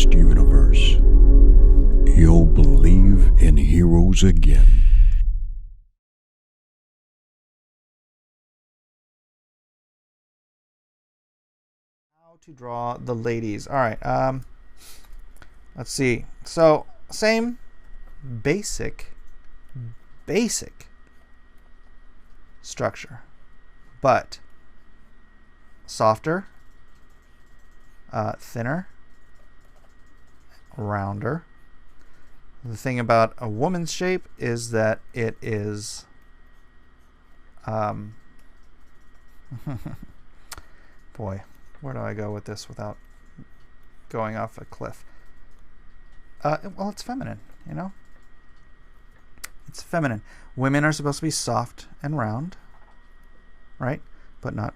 vast universe, you'll believe in heroes again. How to draw the ladies. All right. Let's see. So same basic structure, but softer, thinner, rounder. The thing about a woman's shape is that it is boy, where do I go with this without going off a cliff? Well, it's feminine, you know? It's feminine. Women are supposed to be soft and round, right? But not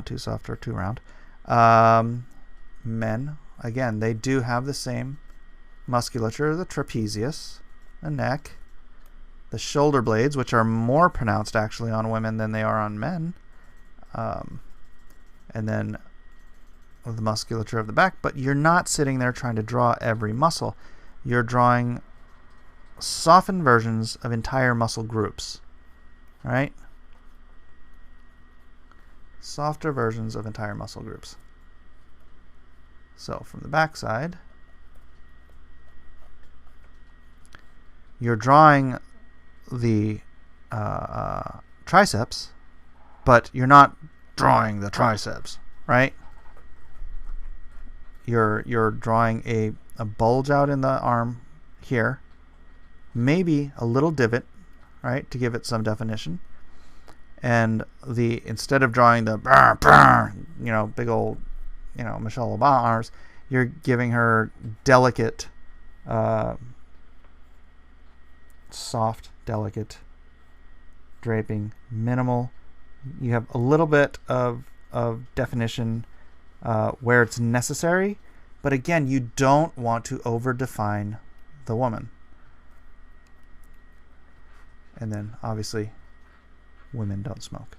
too soft or too round. Men, again, they do have the same musculature, the trapezius, the neck, the shoulder blades, which are more pronounced actually on women than they are on men, and then the musculature of the back. But you're not sitting there trying to draw every muscle. You're drawing softened versions of entire muscle groups, right? Softer versions of entire muscle groups. So from the back side, you're drawing the triceps, but you're not drawing the triceps, right? You're drawing a bulge out in the arm here, maybe a little divot, right, to give it some definition. And instead of drawing the big old, Michelle Obama arms, you're giving her delicate, soft, delicate draping, minimal. You have a little bit of definition where it's necessary, but again, you don't want to over-define the woman. And then, obviously, women don't smoke.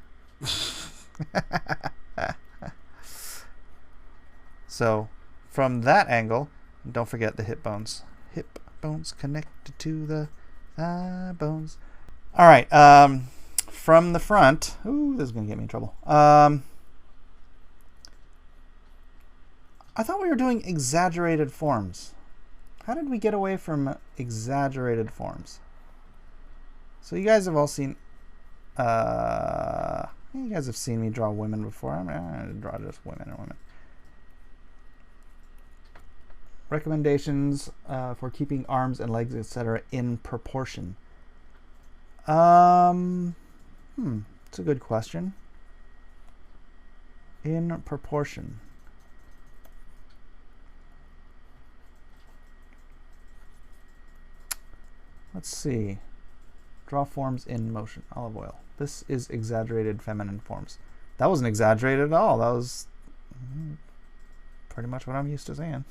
So, from that angle, don't forget the hip bones. Hip bones connected to the thigh bones. All right. From the front. Ooh, this is going to get me in trouble. I thought we were doing exaggerated forms. How did we get away from exaggerated forms? So you guys have all seen... you guys have seen me draw women before. I'm going to draw just women and women. Recommendations for keeping arms and legs, etc. in proportion. It's a good question. In proportion. Let's see. Draw forms in motion. Olive oil. This is exaggerated feminine forms. That wasn't exaggerated at all. That was pretty much what I'm used to saying.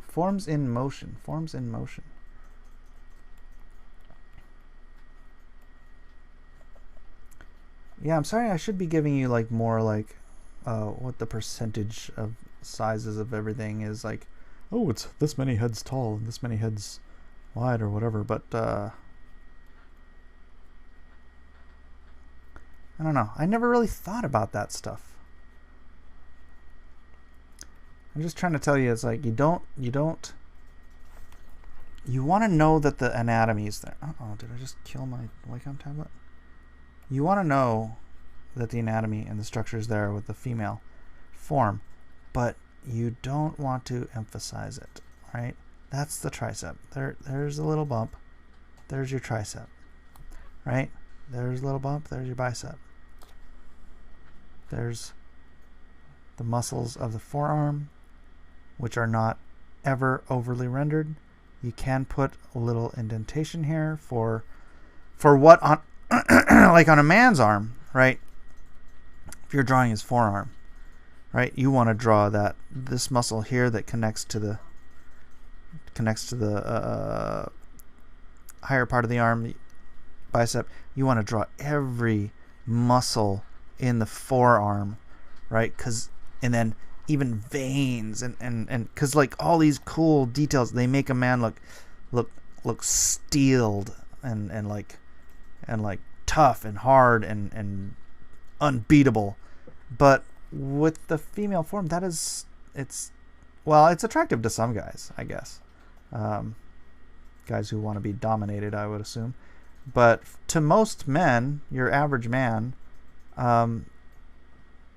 Forms in motion. Forms in motion. Yeah, I'm sorry. I should be giving you more what the percentage of sizes of everything is. Like, oh, it's this many heads tall and this many heads wide or whatever. But I don't know. I never really thought about that stuff. I'm just trying to tell you, it's like you want to know that the anatomy is there. Uh-oh, did I just kill my Wacom tablet? You want to know that the anatomy and the structure is there with the female form, but you don't want to emphasize it, right? That's the tricep. There's a little bump. There's your tricep, right? There's a little bump. There's your bicep. There's the muscles of the forearm, which are not ever overly rendered. You can put a little indentation here for what on like on a man's arm, right? If you're drawing his forearm, right? You want to draw this muscle here that connects to the higher part of the arm, the bicep. You want to draw every muscle in the forearm, right? And then even veins and because like all these cool details, they make a man look steeled and like tough and hard and unbeatable. But with the female form, it's attractive to some guys, I guess. Guys who want to be dominated, I would assume. But to most men, your average man,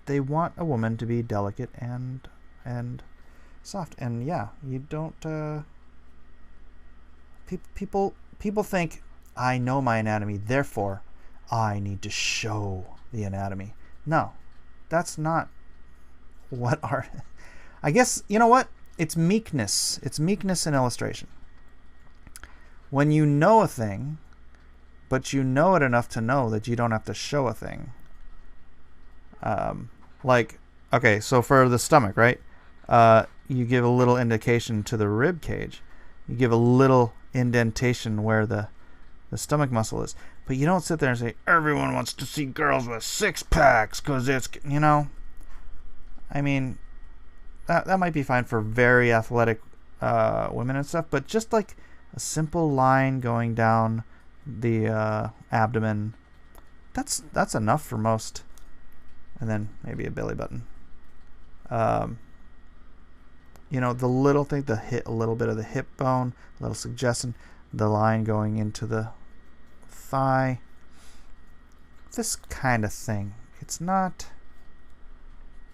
they want a woman to be delicate and soft. And yeah, you don't. People think, I know my anatomy, therefore I need to show the anatomy. No, that's not what art. I guess, you know what? It's meekness. It's meekness in illustration. When you know a thing, but you know it enough to know that you don't have to show a thing. Okay, so for the stomach, right? You give a little indication to the rib cage. You give a little indentation where the stomach muscle is. But you don't sit there and say, everyone wants to see girls with six packs because it's, you know. I mean, that might be fine for very athletic women and stuff, but just like a simple line going down the abdomen, that's enough for most. And then maybe a belly button. You know, the little thing, a little bit of the hip bone, a little suggestion, the line going into the thigh. This kind of thing. It's not.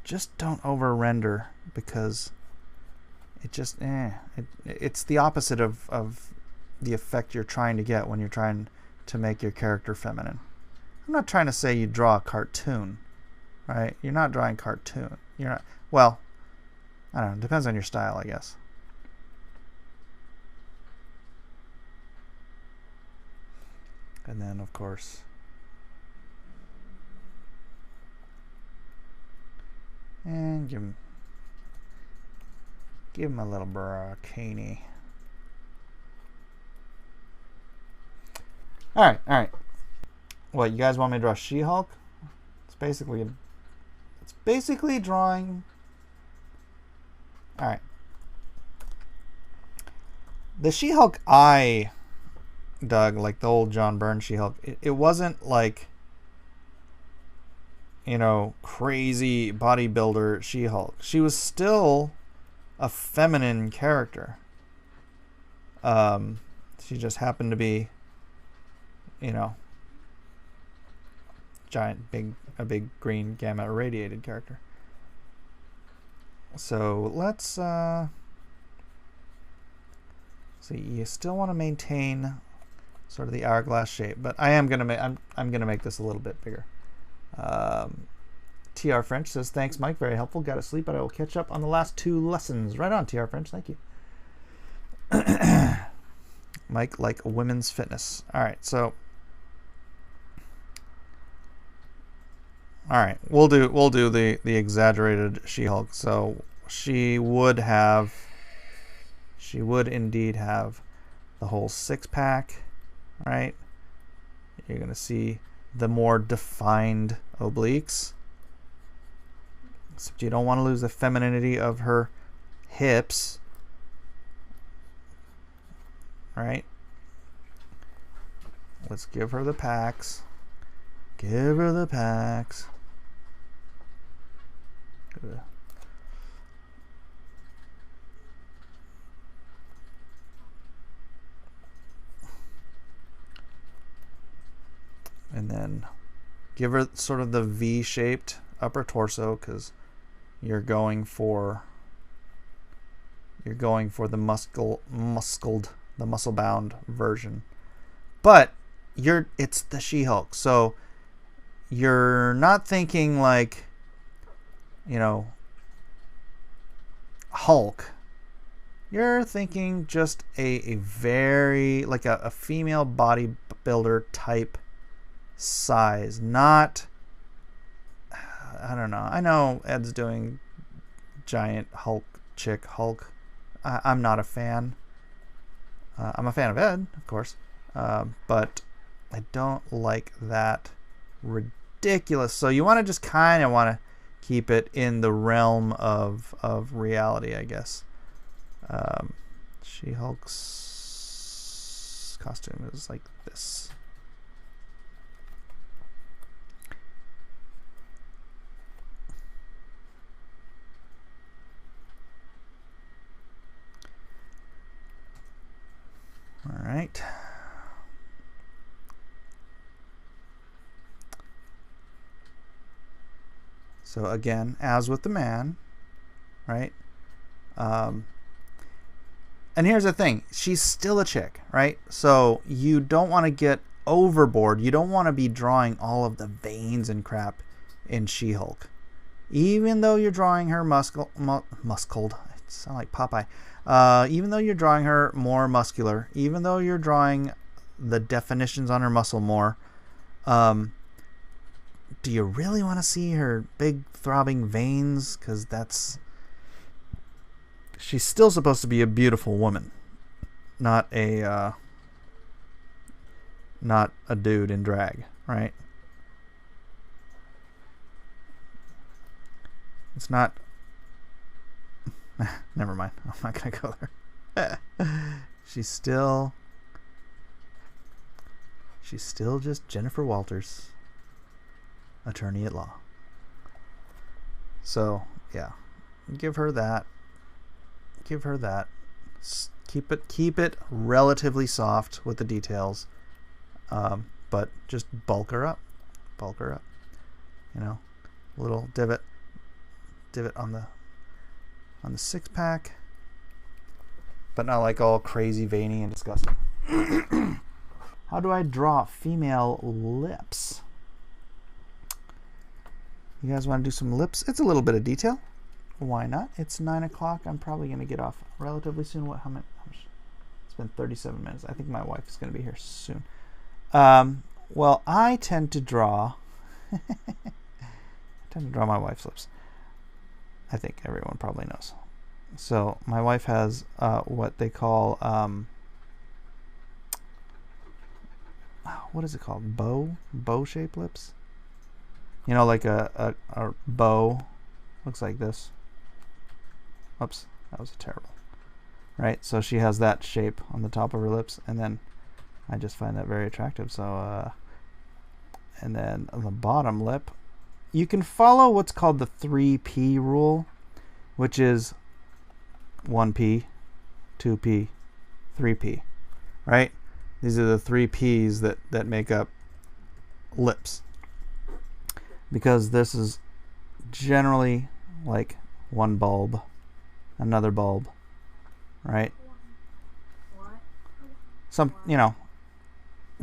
Just don't over render, because it just it's the opposite of the effect you're trying to get when you're trying to make your character feminine. I'm not trying to say you draw a cartoon, right? You're not drawing cartoon. You're not. Well, I don't know. It depends on your style, I guess. And then, of course, and give him a little bikini. All right. What, you guys want me to draw She-Hulk? It's basically drawing. All right. The She-Hulk I dug, like the old John Byrne She-Hulk, it wasn't like, you know, crazy bodybuilder She-Hulk. She was still a feminine character. She just happened to be, you know, a big green gamma irradiated character. So let's see. You still want to maintain sort of the hourglass shape, but I'm gonna make this a little bit bigger. TR French says, thanks Mike, very helpful, got to sleep, but I will catch up on the last 2 lessons. Right on, TR French, thank you. Mike like women's fitness. All right, so all right, we'll do the exaggerated She-Hulk. So she would indeed have the whole 6-pack, right? You're gonna see the more defined obliques. Except you don't want to lose the femininity of her hips, right? Let's give her the packs. Give her the packs. Good. And then give her sort of the V-shaped upper torso, because you're going for the muscle-bound version. But it's the She-Hulk, so you're not thinking like, you know, Hulk. You're thinking just a very, like a female bodybuilder type size, not, I don't know. I know Ed's doing giant Hulk chick Hulk. I'm not a fan. I'm a fan of Ed, of course, but I don't like that ridiculous. So you want to just kind of want to keep it in the realm of reality, I guess. She-Hulk's costume is like this. All right. So again, as with the man, right? And here's the thing. She's still a chick, right? So you don't want to get overboard. You don't want to be drawing all of the veins and crap in She-Hulk. Even though you're drawing her muscled, it sounds like Popeye. Even though you're drawing her more muscular, even though you're drawing the definitions on her muscle more, do you really want to see her big throbbing veins? Because she's still supposed to be a beautiful woman, not a dude in drag, right? It's not. Never mind. I'm not gonna go there. She's still just Jennifer Walters, attorney at law. So yeah, give her that. Keep it relatively soft with the details, but just bulk her up. You know, little divot on the 6-pack, but not like all crazy veiny and disgusting. How do I draw female lips? You guys want to do some lips? It's a little bit of detail. Why not? It's 9 o'clock. I'm probably going to get off relatively soon. How much? It's been 37 minutes. I think my wife is going to be here soon. Well, I tend to draw my wife's lips. I think everyone probably knows. So my wife has what they call what is it called? Bow shaped lips. You know, like a bow looks like this. Oops, that was terrible. Right, so she has that shape on the top of her lips, and then I just find that very attractive. So and then on the bottom lip, you can follow what's called the 3P rule, which is 1P, 2P, 3P, right? These are the 3 Ps that make up lips. Because this is generally like one bulb, another bulb, right? Some, you know,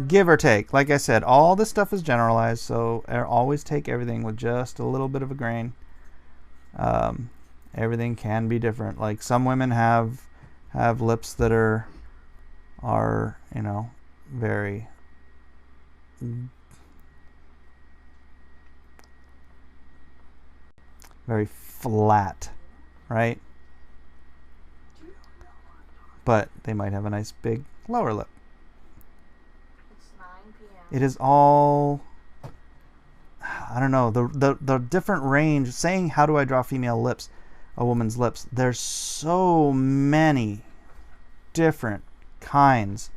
give or take. Like I said, all this stuff is generalized, so always take everything with just a little bit of a grain. Everything can be different. Like some women have lips that are you know, very flat, right? But they might have a nice big lower lip. It's 9 p.m. It is all, I don't know, the different range. Saying how do I draw female lips, a woman's lips, there's so many different kinds.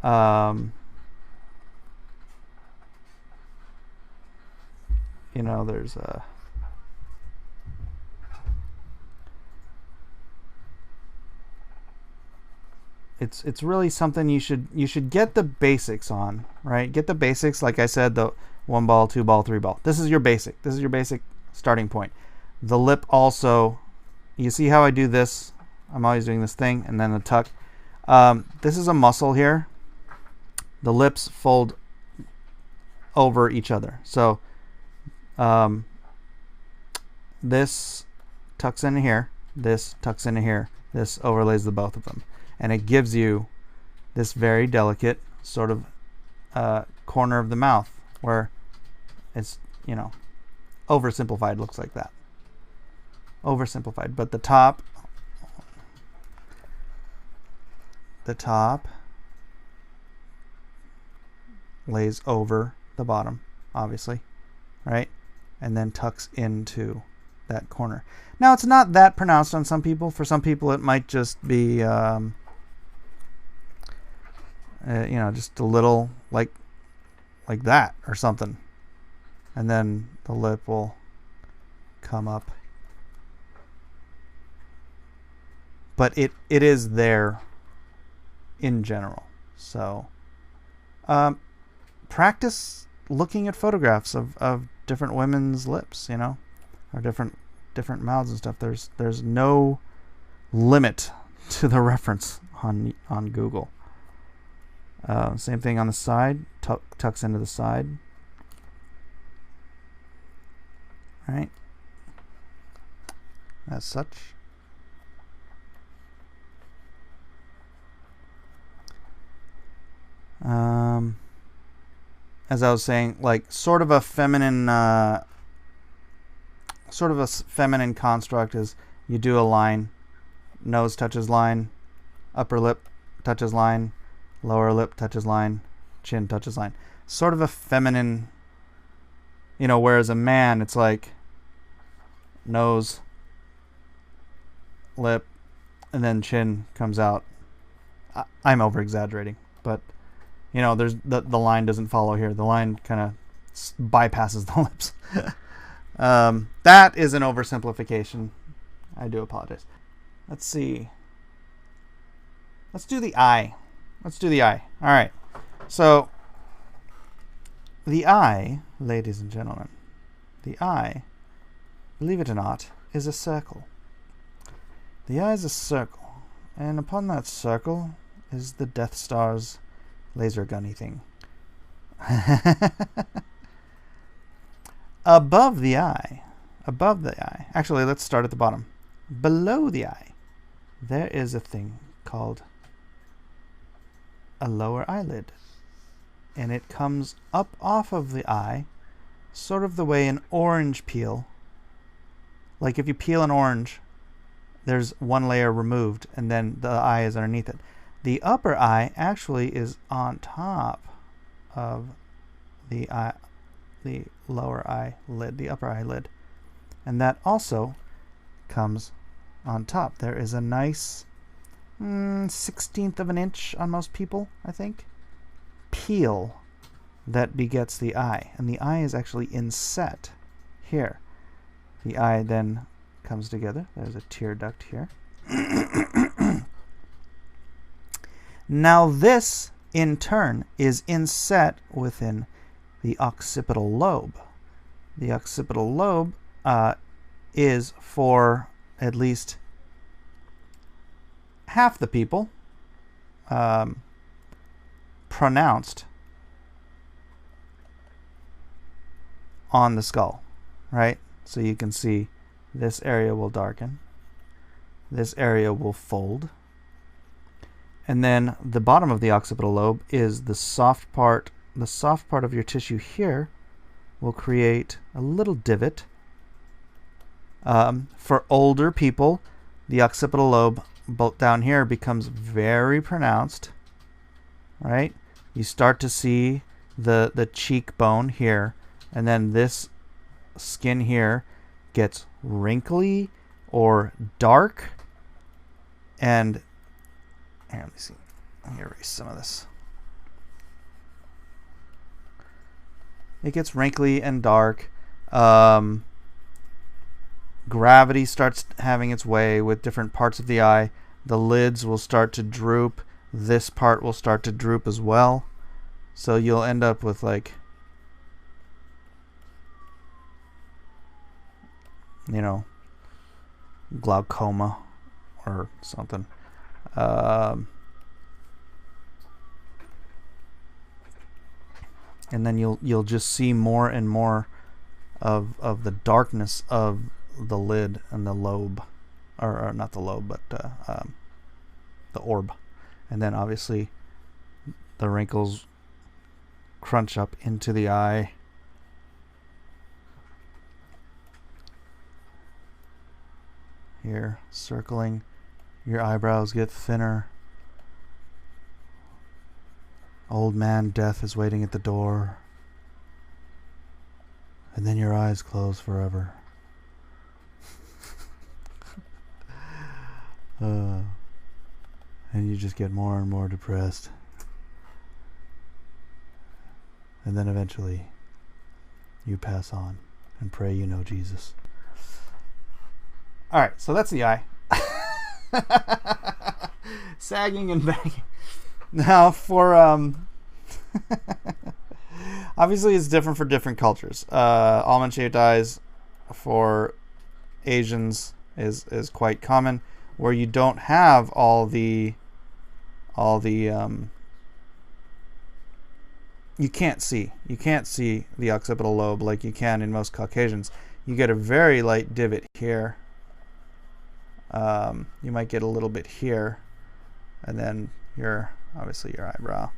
You know, there's it's really something you should get the basics on, right? Get the basics, like I said, the 1 ball, 2 ball, 3 ball. This is your basic. This is your basic starting point. The lip also, you see how I do this? I'm always doing this thing, and then the tuck. This is a muscle here. The lips fold over each other. So this tucks into here. This tucks into here. This overlays the both of them. And it gives you this very delicate sort of corner of the mouth where it's, you know, oversimplified, looks like that. Oversimplified. But the top lays over the bottom, obviously. right? And then tucks into that corner. Now, it's not that pronounced on some people. For some people, it might just be, just a little like that or something. And then the lip will come up. But it is there in general. So practice looking at photographs of different women's lips, or different mouths and stuff. There's no limit to the reference on Google. Same thing on the side. Tucks into the side. Right? As such. As I was saying, like sort of a feminine construct is you do a line, nose touches line, upper lip touches line, lower lip touches line, chin touches line. Sort of a feminine, whereas a man, it's like nose, lip, and then chin comes out. I'm over exaggerating, but there's the line doesn't follow here. The line kind of bypasses the lips. That is an oversimplification. I do apologize. Let's see. Let's do the eye. All right. So, the eye, ladies and gentlemen, the eye, believe it or not, is a circle. The eye is a circle, and upon that circle is the Death Star's laser gunny thing. Above the eye, actually, let's start at the bottom. Below the eye, there is a thing called a lower eyelid. And it comes up off of the eye, sort of the way an orange peel. Like if you peel an orange, there's one layer removed, and then the eye is underneath it. The upper eye actually is on top of the lower eyelid, the upper eyelid. And that also comes on top. There is a nice 1/16 of an inch on most people, I think, peel that begets the eye. And the eye is actually inset here. The eye then comes together. There's a tear duct here. Now this, in turn, is inset within the occipital lobe. The occipital lobe is, for at least half the people, pronounced on the skull, right? So you can see this area will darken, this area will fold, and then the bottom of the occipital lobe is the soft part. The soft part of your tissue here will create a little divot. For older people, the occipital lobe down here becomes very pronounced, right? You start to see the cheekbone here, and then this skin here gets wrinkly or dark. And here, let me see. Let me erase some of this. It gets wrinkly and dark. Gravity starts having its way with different parts of the eye. The lids will start to droop. This part will start to droop as well. So you'll end up with like, glaucoma or something. And then you'll just see more and more of the darkness of the lid and the lobe, or not the lobe, but the orb. And then obviously the wrinkles crunch up into the eye. Here, circling, your eyebrows get thinner. Old man death is waiting at the door. And then your eyes close forever. And you just get more and more depressed. And then eventually you pass on and pray you know Jesus. Alright, so that's the eye. Sagging and banging. Now for obviously it's different for different cultures. Almond shaped eyes for Asians is quite common, where you don't have all the you can't see the occipital lobe like you can in most Caucasians. You get a very light divot here. You might get a little bit here, and then obviously your eyebrow.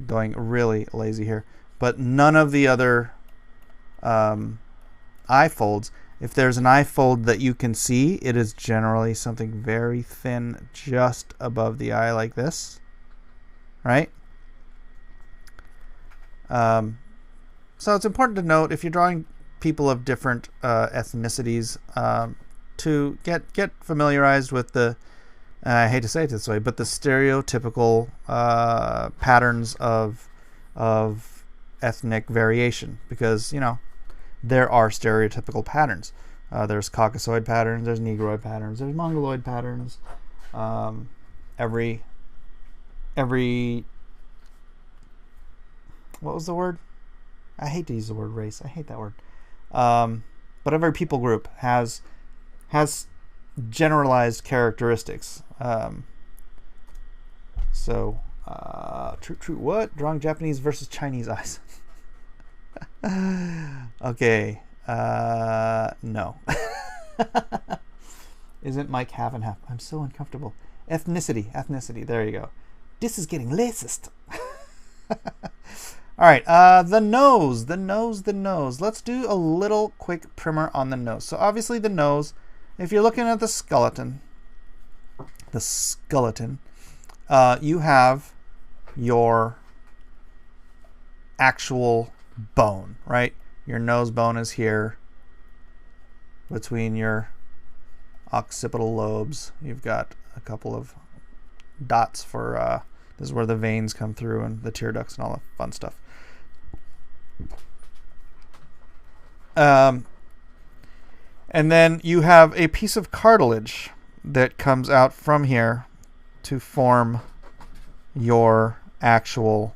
Going really lazy here, but none of the other eye folds. If there's an eye fold that you can see, it is generally something very thin just above the eye like this, right? So it's important to note, if you're drawing people of different ethnicities, to get familiarized with the, I hate to say it this way, but the stereotypical patterns of ethnic variation, because, you know, there are stereotypical patterns. There's Caucasoid patterns, there's Negroid patterns, there's Mongoloid patterns. Every what was the word? I hate to use the word race. I hate that word. But every people group has generalized characteristics. True. What? Drawing Japanese versus Chinese eyes. Okay. No. Isn't Mike half and half? I'm so uncomfortable. Ethnicity. There you go. This is getting racist. All right. The nose. Let's do a little quick primer on the nose. So obviously the nose, if you're looking at the skeleton, you have your actual bone, right? Your nose bone is here between your occipital lobes. You've got a couple of dots for this is where the veins come through and the tear ducts and all that fun stuff. And then you have a piece of cartilage that comes out from here to form your actual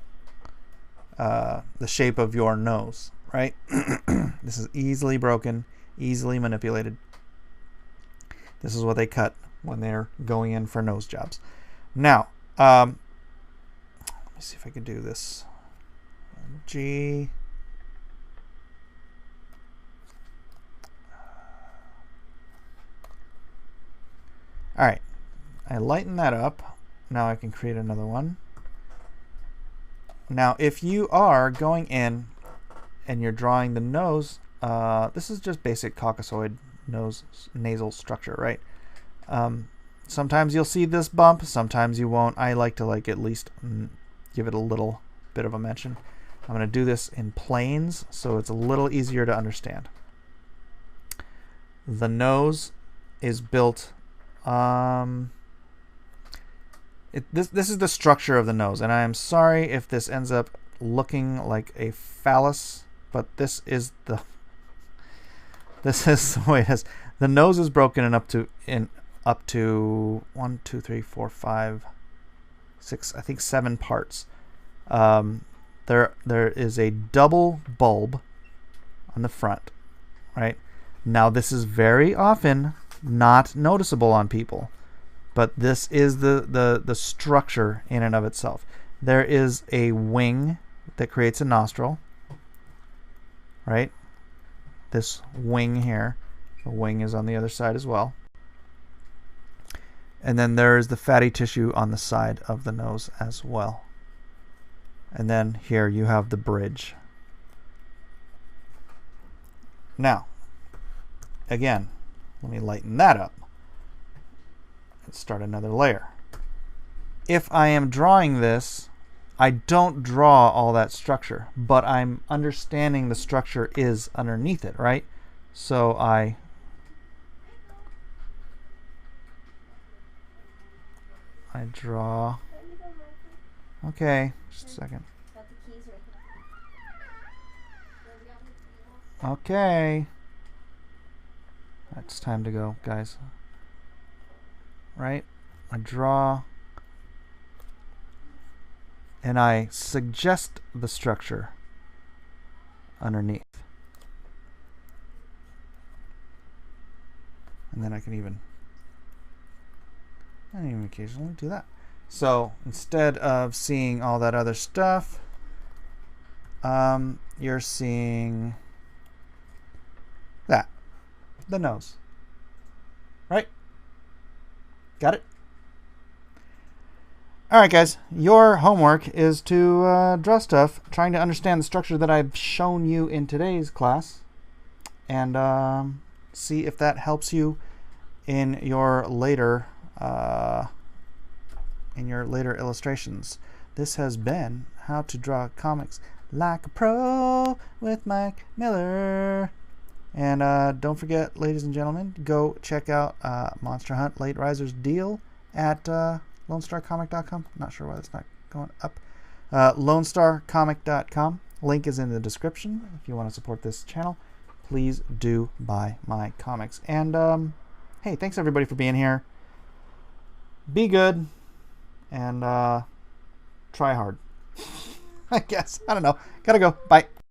the shape of your nose, right? This is easily broken, easily manipulated. This is what they cut when they're going in for nose jobs. Now, let me see if I can do this. G. All right, I lighten that up. Now I can create another one. Now, if you are going in and you're drawing the nose, this is just basic Caucasoid nasal structure, right? Sometimes you'll see this bump, sometimes you won't. I like to at least give it a little bit of a mention. I'm going to do this in planes so it's a little easier to understand. The nose is built. This is the structure of the nose, and I am sorry if this ends up looking like a phallus, but this is the way it is. The nose is broken in up to 1, 2, 3, 4, 5, 6, I think 7 parts. There is a double bulb on the front, right? Now this is very often not noticeable on people, but this is the structure in and of itself. There is a wing that creates a nostril, right? This wing here, the wing is on the other side as well. And then there is the fatty tissue on the side of the nose as well. And then here you have the bridge. Now, again, let me lighten that up and start another layer. If I am drawing this I don't draw all that structure, but I'm understanding the structure is underneath it, right? So I draw. Okay, just a second. Okay. It's time to go, guys. Right? I draw. And I suggest the structure underneath. And then I can even occasionally do that. So instead of seeing all that other stuff, you're seeing that. The nose. Right? Got it? Alright guys, your homework is to draw stuff, trying to understand the structure that I've shown you in today's class, and see if that helps you in your later illustrations. This has been How to Draw Comics Like a Pro with Mike Miller. And don't forget, ladies and gentlemen, go check out Monster Hunt Late Risers deal at LoneStarComic.com. Not sure why that's not going up. LoneStarComic.com. Link is in the description. If you want to support this channel, please do buy my comics. And hey, thanks everybody for being here. Be good and try hard. I guess. I don't know. Gotta go. Bye.